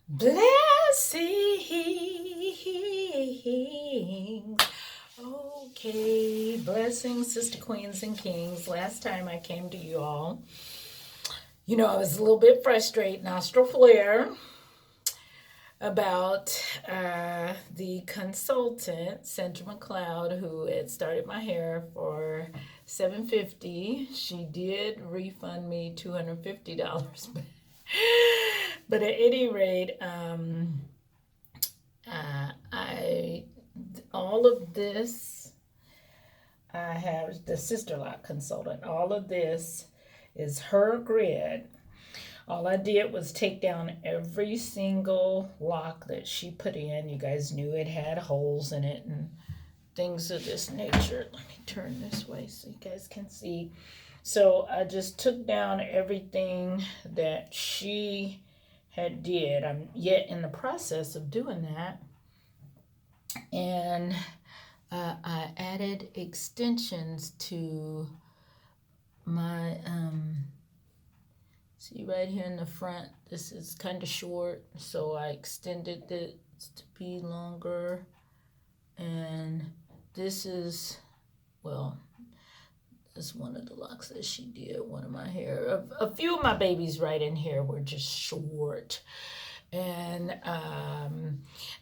Blessings. Okay, blessings, sister queens and kings. Last time I came to you all, I was a little bit frustrated, nostril flare, about the consultant, Sandra McLeod, who had started my hair for $750. She did refund me $250. But at any rate, I all of this, I have the Sister Lock consultant. All of this is her grid. All I did was take down every single lock that she put in. You guys knew it had holes in it and things of this nature. Let me turn this way so you guys can see. So I just took down everything that she had did. I'm yet in the process of doing that. And I added extensions to my, see right here in the front, this is kind of short, so I extended it to be longer. And this is, well, that's one of the locks that she did, one of my hair. A few of my babies right in here were just short. And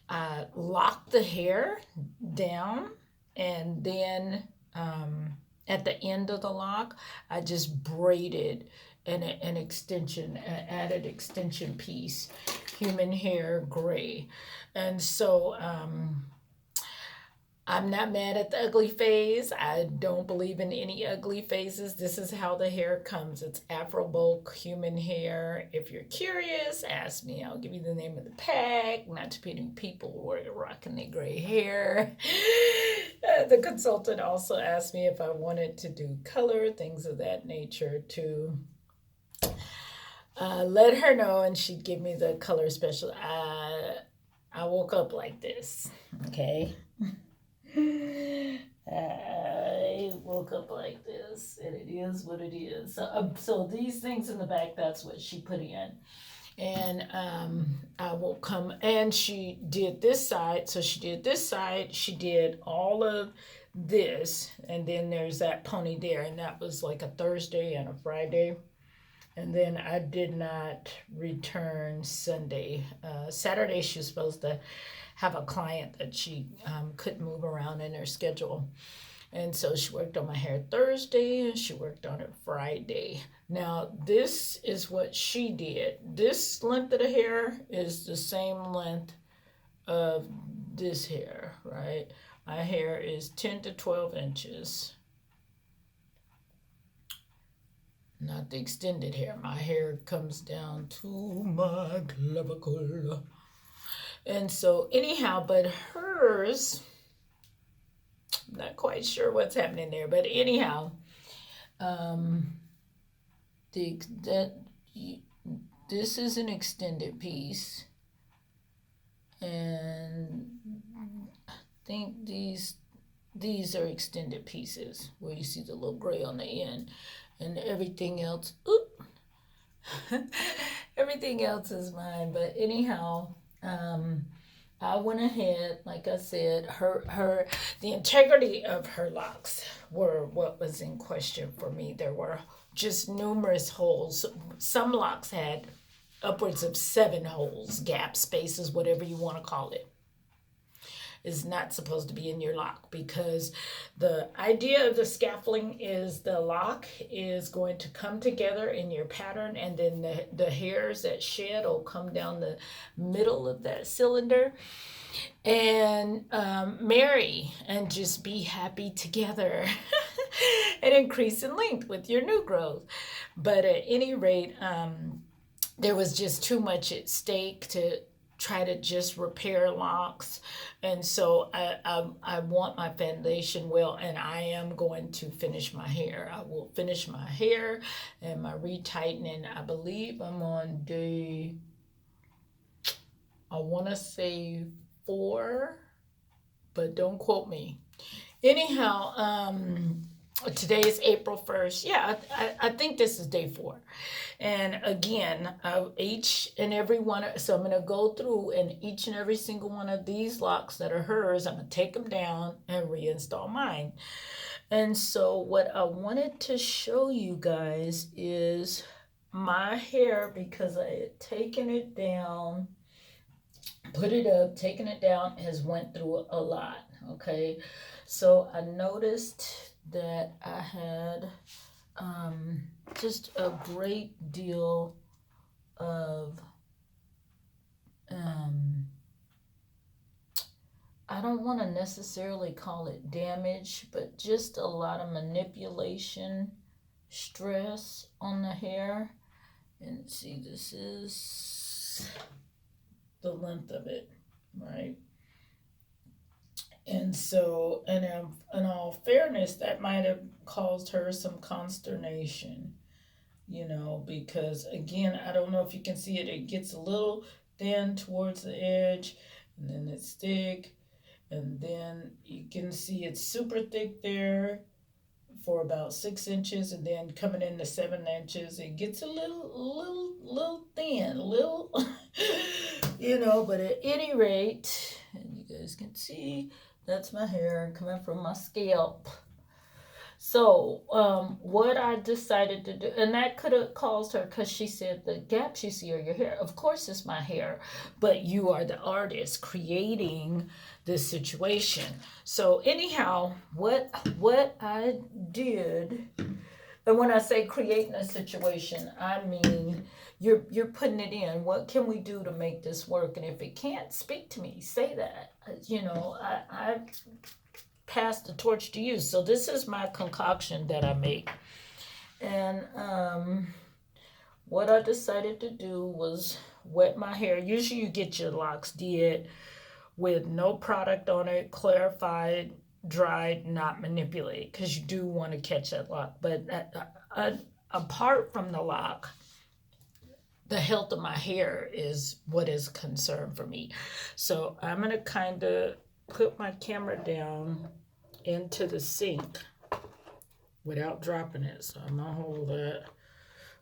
I locked the hair down, and then at the end of the lock, I just braided an extension, an added extension piece, human hair gray. And so I'm not mad at the ugly phase. I don't believe in any ugly phases. This is how the hair comes. It's Afro bulk human hair. If you're curious, ask me. I'll give you the name of the pack. Not too many people were rocking their gray hair. The consultant also asked me if I wanted to do color, things of that nature, to let her know, and she'd give me the color special. I woke up like this, okay? I woke up like this, and it is what it is. So these things in the back, that's what she put in. And I will come, and she did this side. So she did this side. She did all of this, and then there's that pony there, and that was like a Thursday and a Friday. And then I did not return Sunday. Saturday, she was supposed to have a client that she couldn't move around in her schedule. And so she worked on my hair Thursday and she worked on it Friday. Now, this is what she did. This length of the hair is the same length of this hair, right? My hair is 10 to 12 inches. Not the extended hair. My hair comes down to my clavicle. And so anyhow, but hers, I'm not quite sure what's happening there, but anyhow, this is an extended piece, and I think these are extended pieces where you see the little gray on the end, and everything else, everything else is mine. But anyhow, I went ahead, like I said, the integrity of her locks were what was in question for me. There were just numerous holes. Some locks had upwards of 7 holes, gap spaces, whatever you want to call it. Is not supposed to be in your lock, because the idea of the scaffolding is the lock is going to come together in your pattern, and then the hairs that shed will come down the middle of that cylinder and marry and just be happy together and increase in length with your new growth. But at any rate, there was just too much at stake to try to just repair locks. And so I want my foundation well, and I am going to finish my hair. I will finish my hair and my retightening. I believe I'm on day, I want to say 4, but don't quote me. Anyhow, Today is April 1st. Yeah, I think this is day 4. And again, each and every one, so I'm going to go through and each and every single one of these locks that are hers, I'm going to take them down and reinstall mine. And so what I wanted to show you guys is my hair, because I had taken it down, put it up, taken it down, has went through a lot. Okay, so I noticed that I had just a great deal of I don't want to necessarily call it damage, but just a lot of manipulation, stress on the hair. And see, this is the length of it, right? And so, and in all fairness, that might have caused her some consternation, because again, I don't know if you can see it, it gets a little thin towards the edge, and then it's thick, and then you can see it's super thick there for about 6 inches, and then coming into 7 inches, it gets a little thin, but at any rate, and you guys can see, that's my hair coming from my scalp. So, what I decided to do, and that could have caused her, because she said the gaps you see are your hair. Of course, it's my hair, but you are the artist creating this situation. So, anyhow, what I did, and when I say creating a situation, I mean you're putting it in. What can we do to make this work? And if it can't, speak to me. Say that. I pass the torch to you. So this is my concoction that I make. And what I decided to do was wet my hair. Usually you get your locks did with no product on it, clarified, dried, not manipulated, because you do want to catch that lock. But apart from the lock, the health of my hair is what is concerned for me. So I'm going to kind of put my camera down into the sink without dropping it. So I'm going to hold that.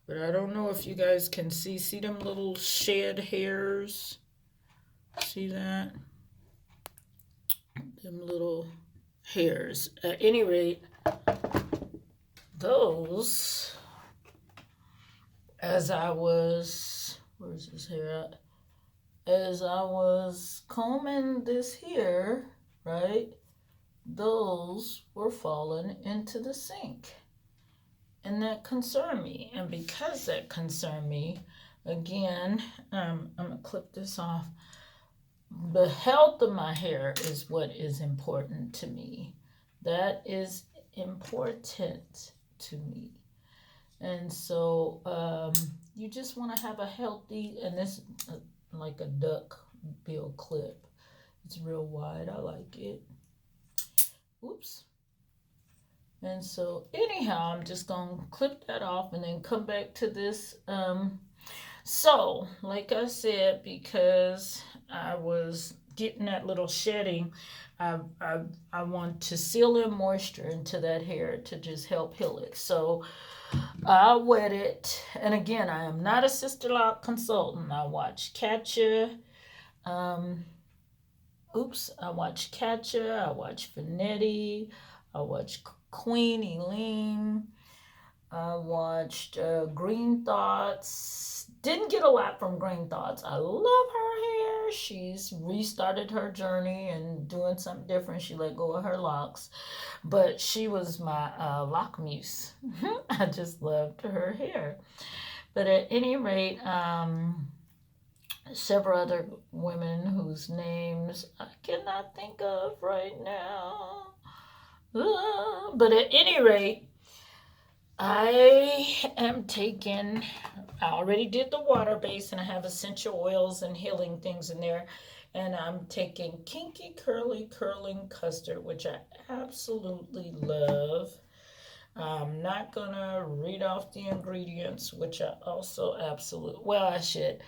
But I don't know if you guys can see them little shed hairs? See that? Them little hairs. At any rate, those, as I was, where's this hair at? As I was combing this hair, right, those were falling into the sink. And that concerned me. And because that concerned me, again, I'm going to clip this off. The health of my hair is what is important to me. That is important to me. And so you just want to have a healthy, and this like a duck bill clip. It's real wide. I like it. Oops. And so anyhow, I'm just going to clip that off and then come back to this. So like I said, because I was getting that little shedding, I want to seal in moisture into that hair to just help heal it. So I wet it, and again, I am not a Sister Lock consultant. I watch Katja. I watch Katja. I watch Vanetti. I watch Queen Eileen. I watched Green Thoughts. Didn't get a lot from Green Thoughts. I love her hair. She's restarted her journey and doing something different. She let go of her locks. But she was my lock muse. I just loved her hair. But at any rate, several other women whose names I cannot think of right now. But at any rate, I already did the water base, and I have essential oils and healing things in there. And I'm taking Kinky Curly Curling Custard, which I absolutely love. I'm not going to read off the ingredients, which I also I should.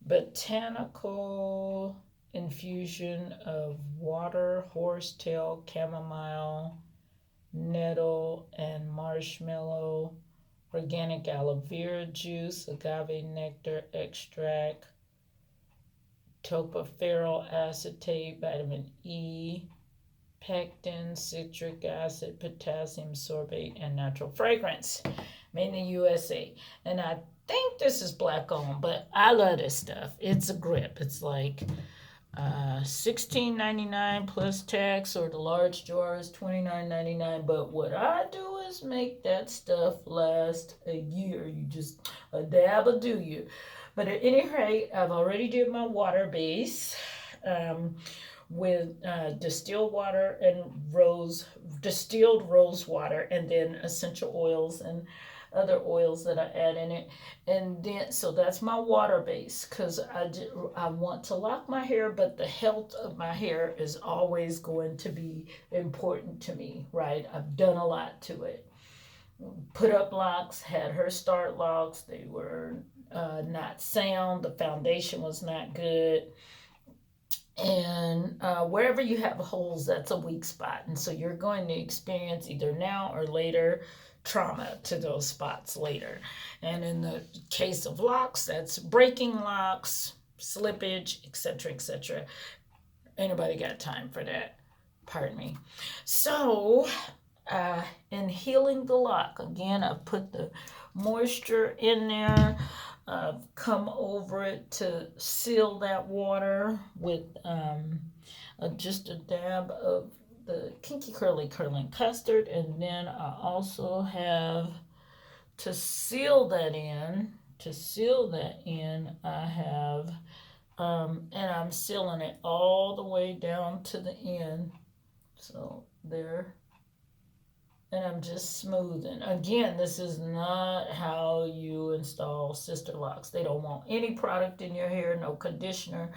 Botanical infusion of water, horsetail, chamomile, nettle and marshmallow, organic aloe vera juice, agave nectar extract, tocopherol acetate, vitamin E, pectin, citric acid, potassium sorbate, and natural fragrance. Made in the USA. And I think this is black owned, but I love this stuff. It's a grip. It's like $16.99 plus tax, or the large jar is $29.99. But what I do is make that stuff last a year. You just a dab will do you. But at any rate, I've already did my water base. With distilled water and distilled rose water, and then essential oils and other oils that I add in it. And then, so that's my water base, because I want to lock my hair, but the health of my hair is always going to be important to me, right? I've done a lot to it. Put up locks, had her start locks. They were not sound. The foundation was not good. And wherever you have holes, that's a weak spot. And so you're going to experience either now or later trauma to those spots later. And in the case of locks, that's breaking locks, slippage, etc., etc. Anybody got time for that? Pardon me. So, in healing the lock, again, I put the moisture in there. Come over it to seal that water with just a dab of the Kinky Curly Curling Custard. And then I also have, to seal that in, I have, and I'm sealing it all the way down to the end. So there. And I'm just smoothing. Again, this is not how you install sister locks. They don't want any product in your hair, no conditioner.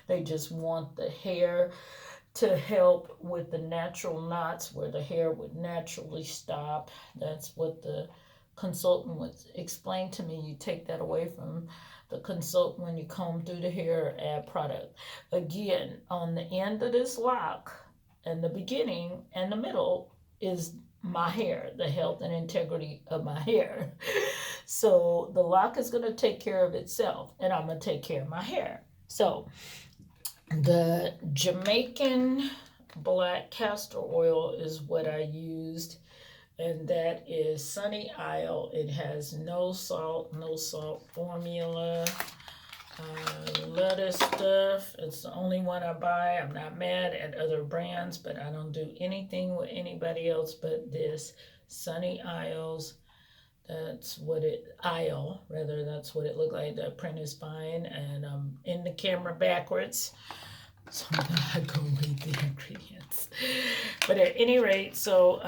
They just want the hair to help with the natural knots where the hair would naturally stop. That's what the consultant would explain to me. You take that away from the consultant when you comb through the hair, add product. Again, on the end of this lock, and the beginning and the middle, is my hair, the health and integrity of my hair. So the lock is going to take care of itself, and I'm going to take care of my hair. So the Jamaican black castor oil is what I used, and that is Sunny Isle. It has no salt formula. Love this stuff. It's the only one I buy. I'm not mad at other brands, but I don't do anything with anybody else but this Sunny Isles. That's what it looked like. The print is fine, and I'm in the camera backwards, so I'm gonna go read the ingredients. But at any rate, so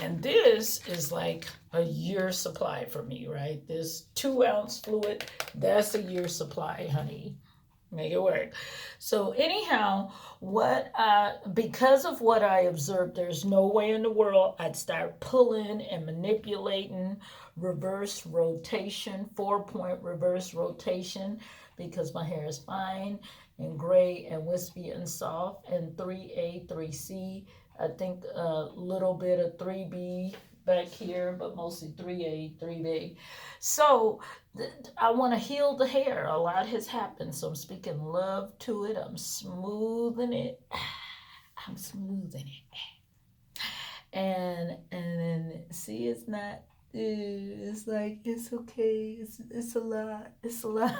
and this is like a year supply for me, right? This 2-ounce fluid, that's a year supply, honey. Make it work. So anyhow, because of what I observed, there's no way in the world I'd start pulling and manipulating reverse rotation, 4-point reverse rotation, because my hair is fine and gray and wispy and soft, and 3A, 3C. I think a little bit of 3B back here, but mostly 3A, 3B. So I want to heal the hair. A lot has happened, so I'm speaking love to it. I'm smoothing it. I'm smoothing it. And then see, it's not. It's like, it's okay. It's a lot. It's a lot.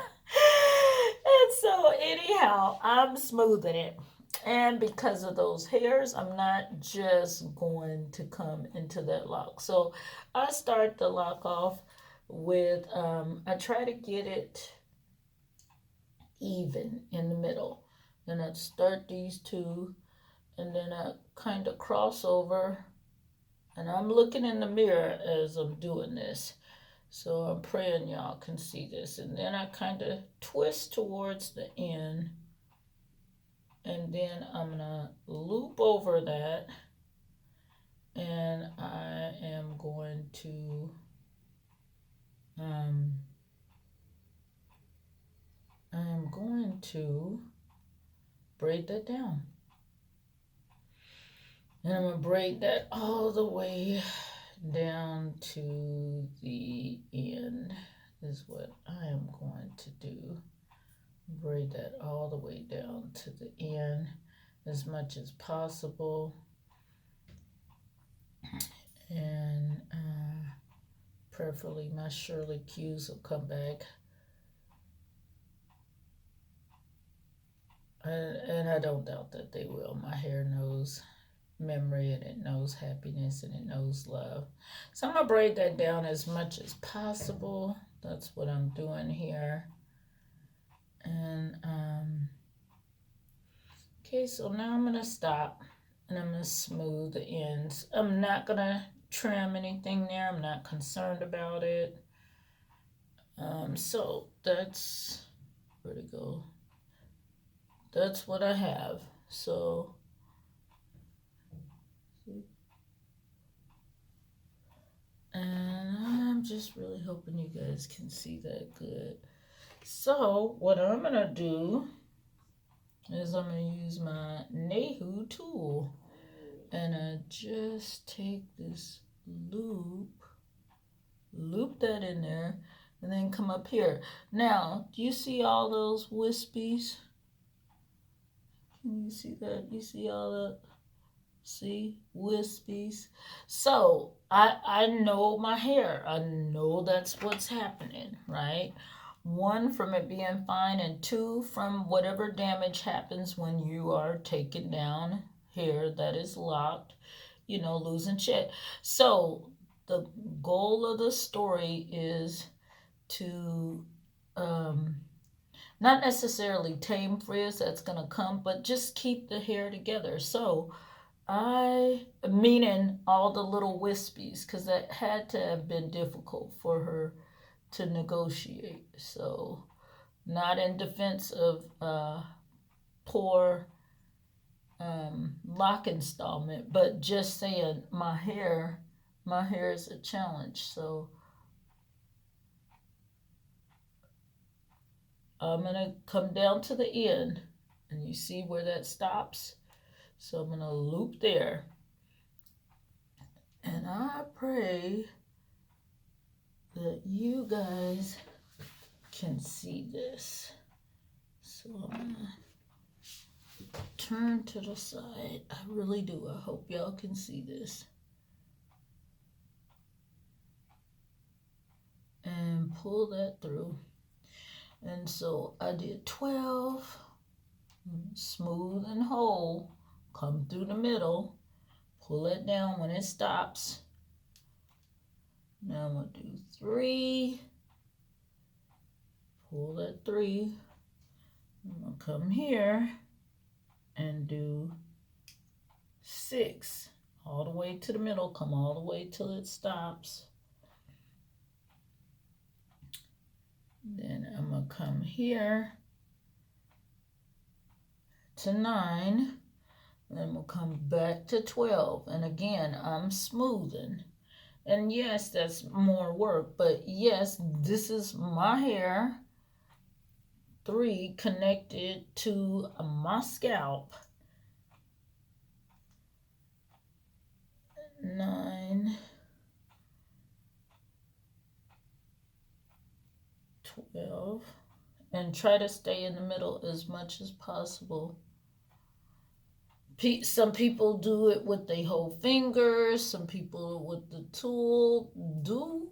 And so anyhow, I'm smoothing it. And because of those hairs, I'm not just going to come into that lock. So I start the lock off with, I try to get it even in the middle. Then I start these two, and then I kind of cross over, and I'm looking in the mirror as I'm doing this. So I'm praying y'all can see this. And then I kind of twist towards the end, and then I'm going to loop over that, and I am going to braid that down. And I'm going to braid that all the way down to the end is what I am going to do. Braid that all the way down to the end as much as possible. And preferably my Shirley Q's will come back. And I don't doubt that they will. My hair knows memory, and it knows happiness, and it knows love. So I'm going to braid that down as much as possible. That's what I'm doing here. And okay, so now I'm going to stop, and I'm going to smooth the ends. I'm not going to trim anything there. I'm not concerned about it. So that's, where'd it go? That's what I have. So and I'm just really hoping you guys can see that good. So what I'm gonna do is I'm gonna use my Nehu tool, and I just take this loop that in there, and then come up here. Now, do you see all those wispies? Can you see that? You see all that? See, wispies. So I know my hair. I know that's what's happening, right? One, from it being fine, and two, from whatever damage happens when you are taking down hair that is locked, you know, losing shit. So the goal of the story is to not necessarily tame frizz, that's gonna come, but just keep the hair together. So meaning all the little wispies, because that had to have been difficult for her to negotiate. So, not in defense of poor lock installment, but just saying my hair is a challenge. So, I'm going to come down to the end, and you see where that stops? So I'm going to loop there. And I pray that you guys can see this. So I'm going to turn to the side. I really do. I hope y'all can see this. And pull that through. And so I did 12, smooth and whole, come through the middle, pull it down when it stops. Now I'm going to do 3, pull that 3, I'm going to come here and do 6, all the way to the middle, come all the way till it stops. Then I'm going to come here to 9, then we'll come back to 12. And again, I'm smoothing. And yes, that's more work, but yes, this is my hair. 3 connected to my scalp. 9, 12, and try to stay in the middle as much as possible. Some people do it with their whole fingers, some people with the tool. Do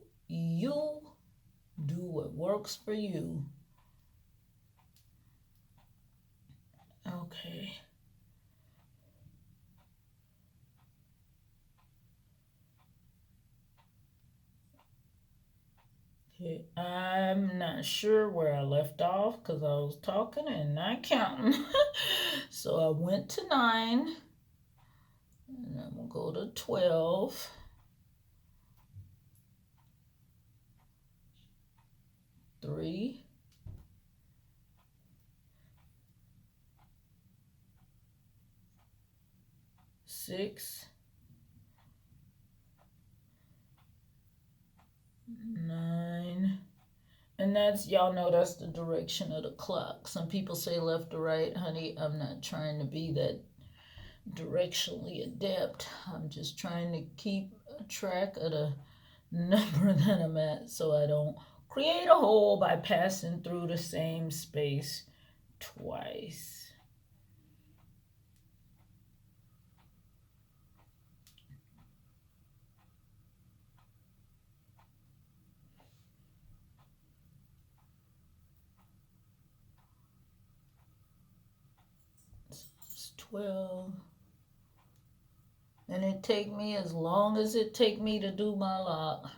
what works for you. Okay. Okay, I'm not sure where I left off because I was talking and not counting. So I went to 9, and I'm going to go to 12. 3, 6, 9, and that's, y'all know that's the direction of the clock. Some people say left or right. Honey, I'm not trying to be directionally adept. I'm just trying to keep track of the number that I'm at so I don't create a hole by passing through the same space twice. It's 12. And it take me as long as it take me to do my lock.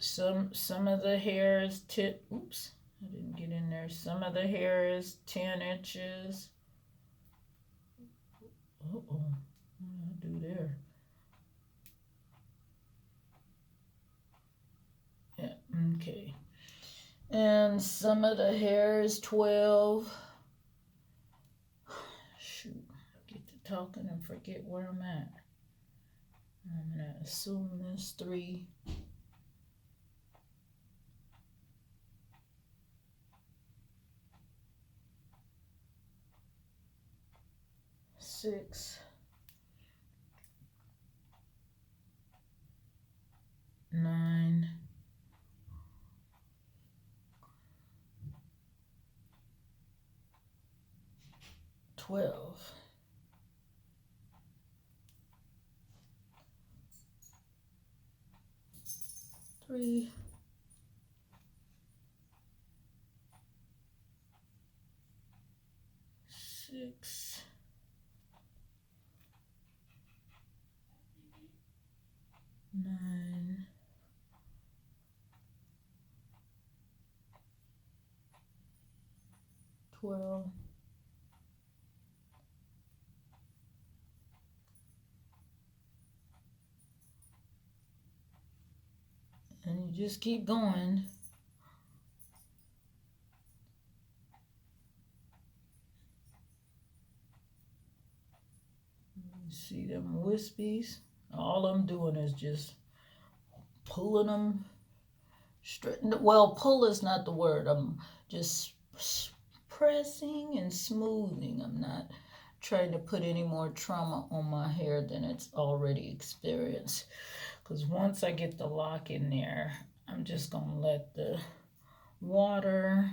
Some of the hair is oops, I didn't get in there. Some of the hair is 10 inches. Uh-oh, what did I do there? Yeah, okay. And some of the hair is 12. Shoot, I get to talking and forget where I'm at. I'm gonna assume this 3. 6, 9, 12. 3, 6, 9, 12. And you just keep going. You see them wispies? All I'm doing is just pulling them straight. Well, pull is not the word. I'm just pressing and smoothing. I'm not trying to put any more trauma on my hair than it's already experienced. Because once I get the lock in there, I'm just going to let the water,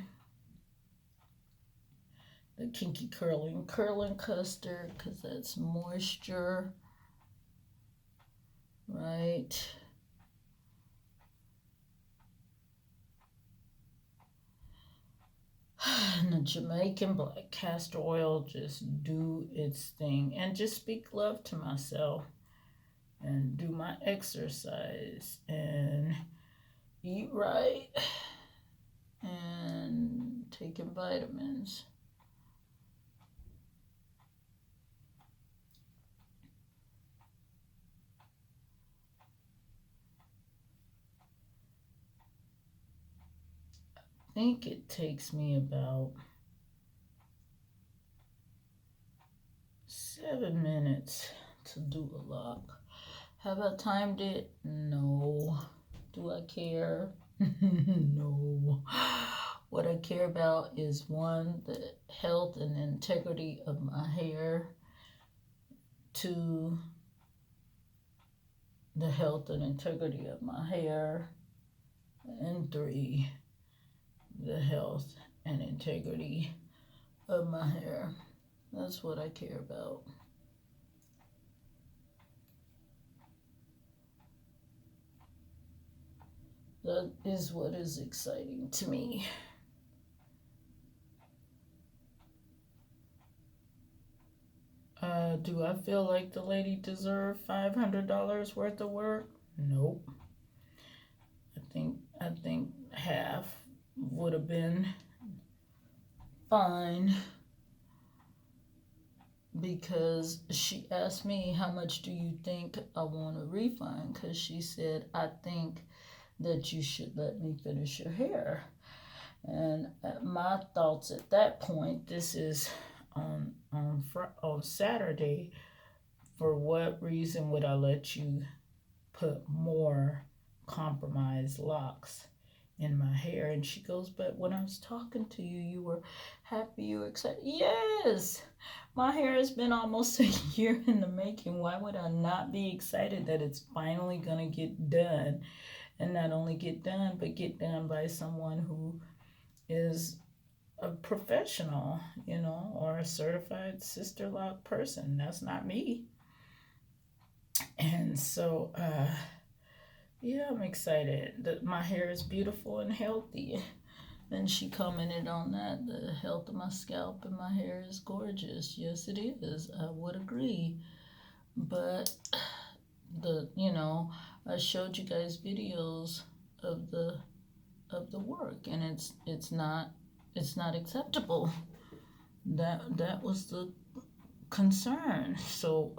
the kinky curling custard, because that's moisture, right? And the Jamaican black castor oil just do its thing, and just speak love to myself and do my exercise and eat right and taking vitamins. I think it takes me about 7 minutes to do a lock. Have I timed it? No. Do I care? No. What I care about is 1, the health and integrity of my hair. 2, the health and integrity of my hair. And 3, the health and integrity of my hair. That's what I care about. That is what is exciting to me. Do I feel like the lady deserved $500 worth of work? Nope. I think half would have been fine, because she asked me, how much do you think I want a refund? Because she said, I think that you should let me finish your hair. And my thoughts at that point, this is on Saturday, for what reason would I let you put more compromised locks in my hair. And she goes, but when I was talking to you, you were happy, you were excited. Yes, my hair has been almost a year in the making. Why would I not be excited that it's finally going to get done? And not only get done, but get done by someone who is a professional, or a certified sister lock person. That's not me. And so, yeah, I'm excited that my hair is beautiful and healthy. And she commented on that. The health of my scalp and my hair is gorgeous. Yes, it is. I would agree. But I showed you guys videos of the work, and it's not acceptable. That was the concern. So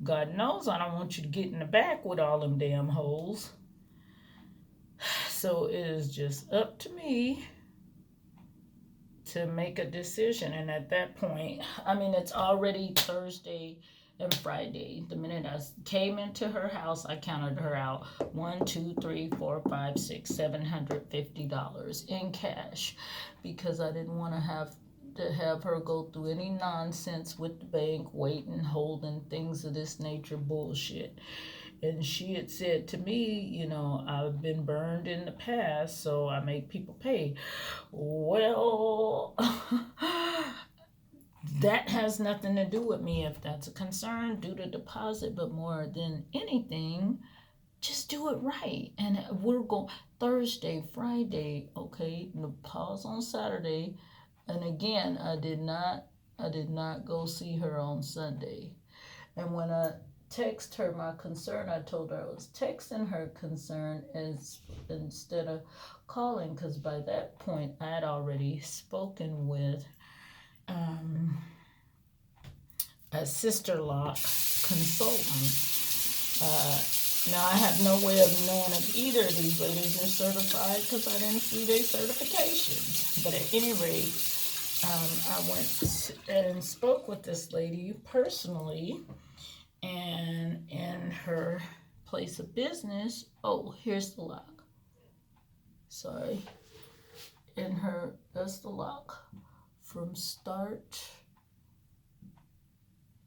God knows I don't want you to get in the back with all them damn holes. So it is just up to me to make a decision. And at that point, it's already Thursday and Friday. The minute I came into her house, I counted her out. 1, 2, 3, 4, 5, 6, $750 in cash, because I didn't want to have her go through any nonsense with the bank, waiting, holding, things of this nature bullshit. And she had said to me, I've been burned in the past, so I make people pay. Well, that has nothing to do with me. If that's a concern, do the deposit. But more than anything, just do it right. And we're going Thursday, Friday, okay? The pause on Saturday. And again, I did not go see her on Sunday. And when I text her my concern, I told her I was texting her concern instead of calling, because by that point I had already spoken with a sister lock consultant. Now I have no way of knowing if either of these ladies are certified, because I didn't see their certifications. But at any rate, I went and spoke with this lady personally, and in her place of business, here's the lock. Sorry. That's the lock from start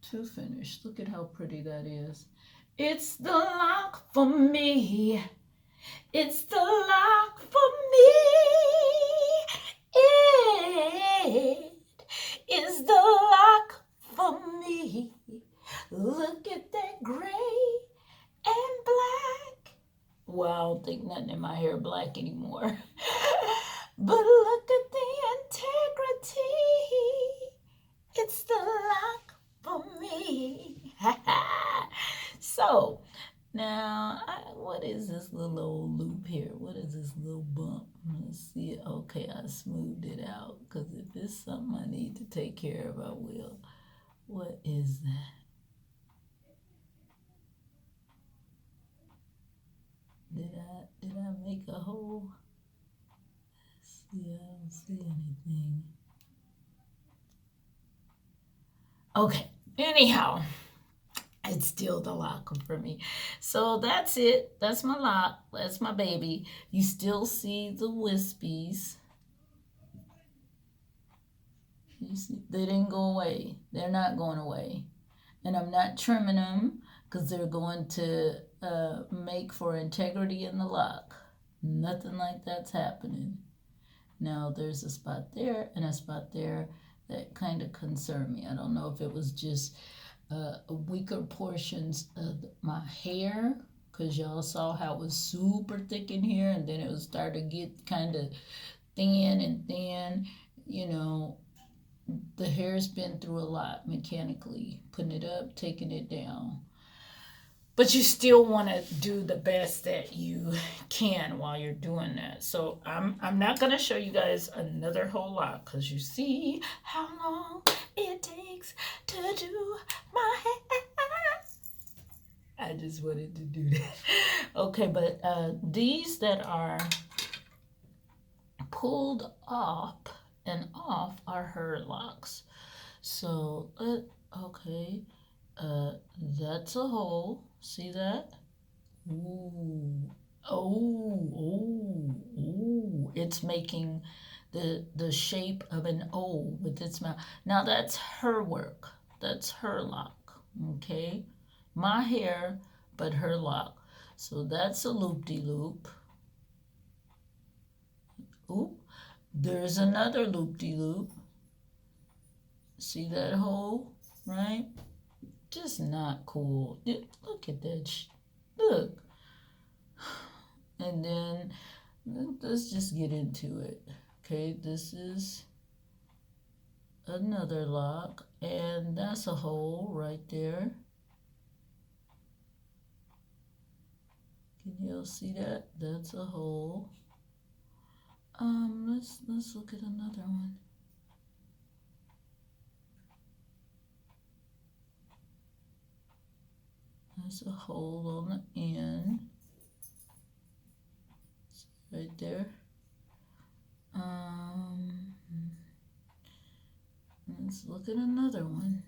to finish. Look at how pretty that is. It's the lock for me. It's the lock for me. It is the lock for me. Look at that gray and black. Well, I don't think nothing in my hair black anymore. But look at the integrity. It's the lock for me. So, now, what is this little old loop here? What is this little bump? Let's see it. Okay, I smoothed it out, because if it's something I need to take care of, I will. What is that? Did I make a hole? Let's see, I don't see anything. Okay, anyhow, it's still the lock for me. So that's it. That's my lock. That's my baby. You still see the wispies. You see, they didn't go away. They're not going away. And I'm not trimming them, because they're going to make for integrity in the lock. Nothing like that's happening. Now there's a spot there and a spot there that kind of concern me. I don't know if it was just weaker portions of my hair, because y'all saw how it was super thick in here, and then it was starting to get kind of thin and thin. The hair's been through a lot mechanically, putting it up, taking it down. But you still want to do the best that you can while you're doing that. So I'm not going to show you guys another whole lot, because you see how long it takes to do my hair. I just wanted to do that. Okay, but these that are pulled up and off are her locks. So, okay, that's a hole. See that? Ooh, It's making the shape of an O with its mouth. Now that's her work. That's her lock. Okay, my hair, but her lock. So that's a loop-de-loop. Oop, there's another loop-de-loop. See that hole, right? Just not cool. Look at that. Look. And then let's just get into it. Okay, this is another lock, and that's a hole right there. Can y'all see that? That's a hole. Let's look at another one. There's a hole on the end. Right there. Let's look at another one.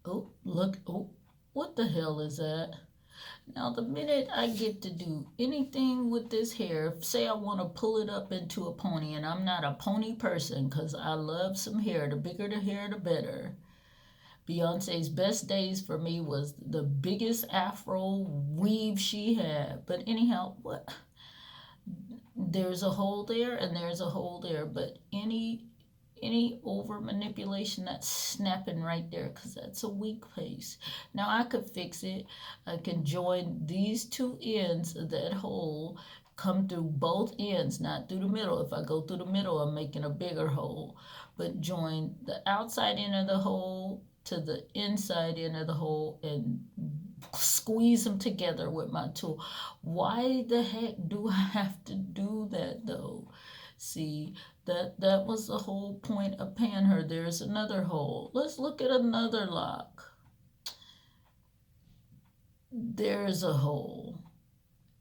Oh, look. Oh, what the hell is that? Now, the minute I get to do anything with this hair, say I want to pull it up into a pony, and I'm not a pony person because I love some hair. The bigger the hair, the better. Beyonce's best days for me was the biggest afro weave she had. But anyhow, what? There's a hole there and there's a hole there, but any over manipulation, that's snapping right there because that's a weak place. Now I could fix it. I can join these two ends of that hole, come through both ends, not through the middle. If I go through the middle, I'm making a bigger hole, but join the outside end of the hole to the inside end of the hole and squeeze them together with my tool. Why the heck do I have to do that though? See, that was the whole point of paying her. There's another hole. Let's look at another lock. There's a hole.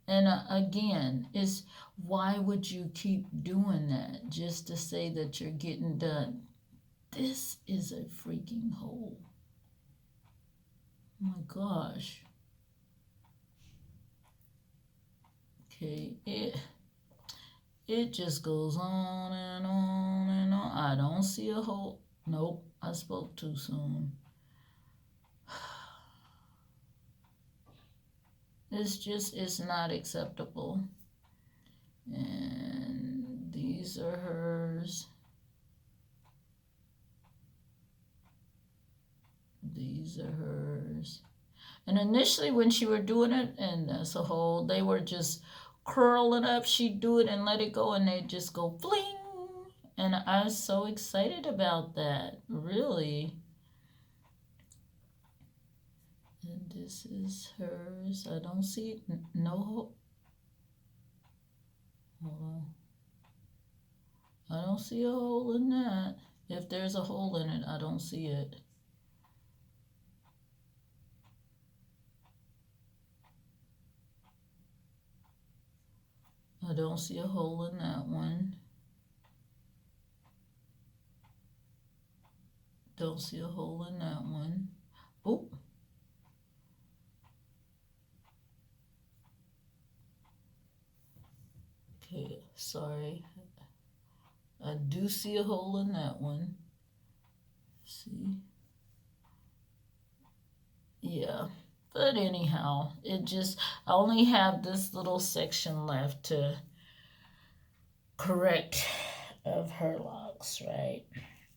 And again, it's why would you keep doing that just to say that you're getting done? This is a freaking hole. Oh my gosh. Okay, it just goes on and on and on. I don't see a hole. Nope, I spoke too soon. It's not acceptable. And these are hers. These are hers. And initially when she were doing it, and that's a hole, they were just curling up. She'd do it and let it go, and they'd just go fling. And I was so excited about that, really. And this is hers. I don't see no hole. Hold on. I don't see a hole in that. If there's a hole in it, I don't see it. I don't see a hole in that one. Don't see a hole in that one. Oh. Okay, sorry. I do see a hole in that one. See? Yeah. But anyhow, I only have this little section left to correct of her locks, right?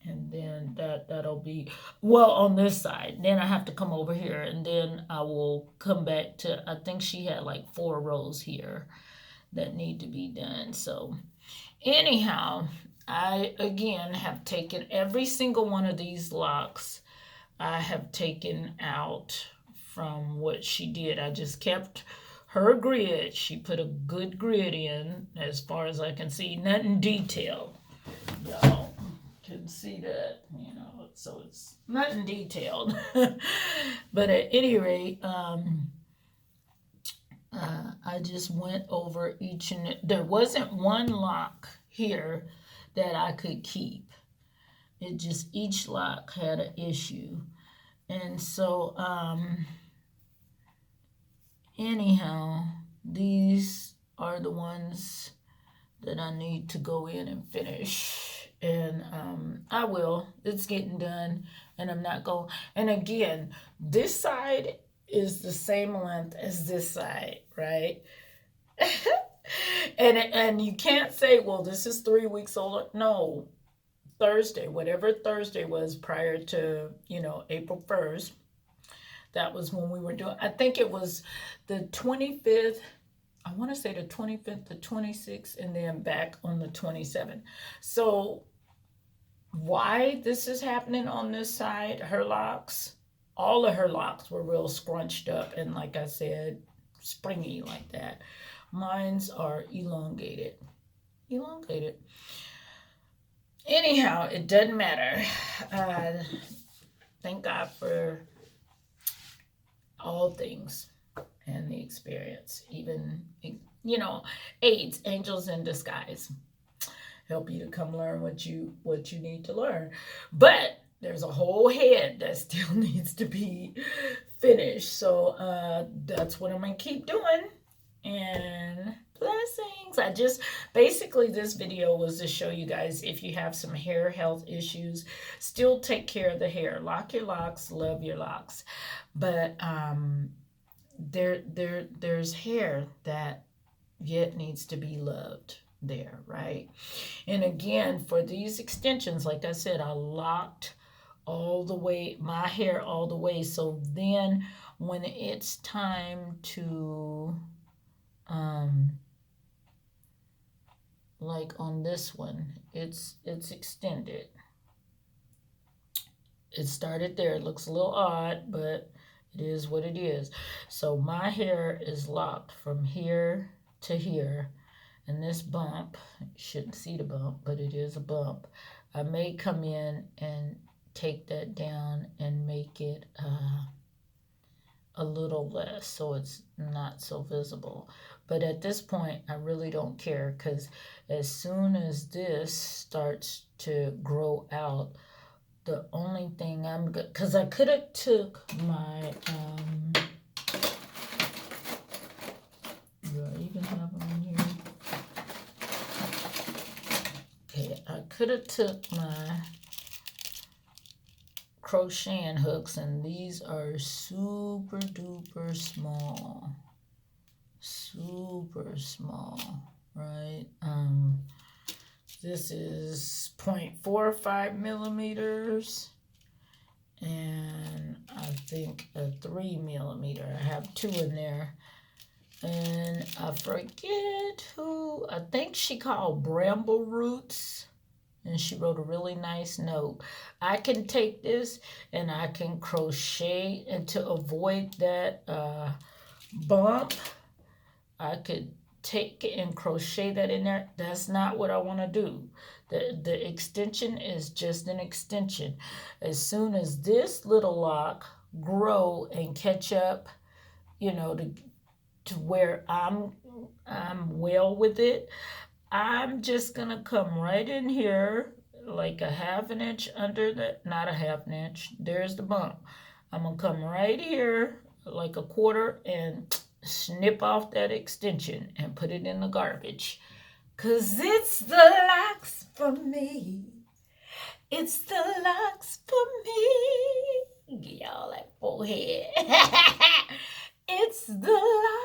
And then that'll be, well, on this side. Then I have to come over here, and then I will come back to, I think she had like 4 rows here that need to be done. So anyhow, I again have taken every single one of these locks. I have taken out from what she did. I just kept her grid. She put a good grid in, as far as I can see. Nothing detailed. Y'all can see that, so it's nothing detailed. But at any rate, I just went over each, and there wasn't one lock here that I could keep. It just, each lock had an issue. And so anyhow, these are the ones that I need to go in and finish. And I will. It's getting done. And I'm not going. And again, this side is the same length as this side, right? And you can't say, well, this is 3 weeks older. No, Thursday, whatever Thursday was prior to, April 1st, that was when we were doing, I think it was the 25th. I want to say the 25th, the 26th, and then back on the 27th. So why this is happening on this side, her locks, all of her locks were real scrunched up and, like I said, springy like that. Mine's are elongated. Elongated. Anyhow, it doesn't matter. Thank God for all things and the experience. Even, aids, angels in disguise, help you to come learn what you need to learn. But there's a whole head that still needs to be finished. So that's what I'm gonna keep doing. And blessings. I just basically, this video was to show you guys, if you have some hair health issues, still take care of the hair. Lock your locks, love your locks. But there's hair that yet needs to be loved there, right? And again, for these extensions, like I said, I locked all the way, my hair all the way. So then when it's time to like on this one, it's extended. It started there. It looks a little odd, but it is what it is. So my hair is locked from here to here. And this bump, you shouldn't see the bump, but it is a bump. I may come in and take that down and make it a little less so it's not so visible. But at this point, I really don't care, because as soon as this starts to grow out, the only thing I'm good, because I could have took my do I even have them in here? Okay, I could have took my crocheting hooks, and these are super duper small, right? This is 0.45 millimeters, and I think a 3 millimeter. I have two in there, and I forget who, I think she called Bramble Roots, and she wrote a really nice note. I can take this and I can crochet, and to avoid that bump, I could take it and crochet that in there. That's not what I want to do. The extension is just an extension. As soon as this little lock grow and catch up, to where I'm well with it, I'm just gonna come right in here, like a half an inch under the, not a half an inch, there's the bump. I'm gonna come right here, like a quarter, and snip off that extension and put it in the garbage. 'Cause it's the Locs for me. It's the Locs for me. Y'all that forehead. It's the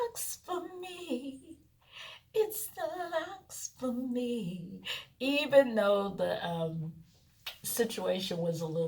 Locs for me. It's the Locs for me. Even though the situation was a little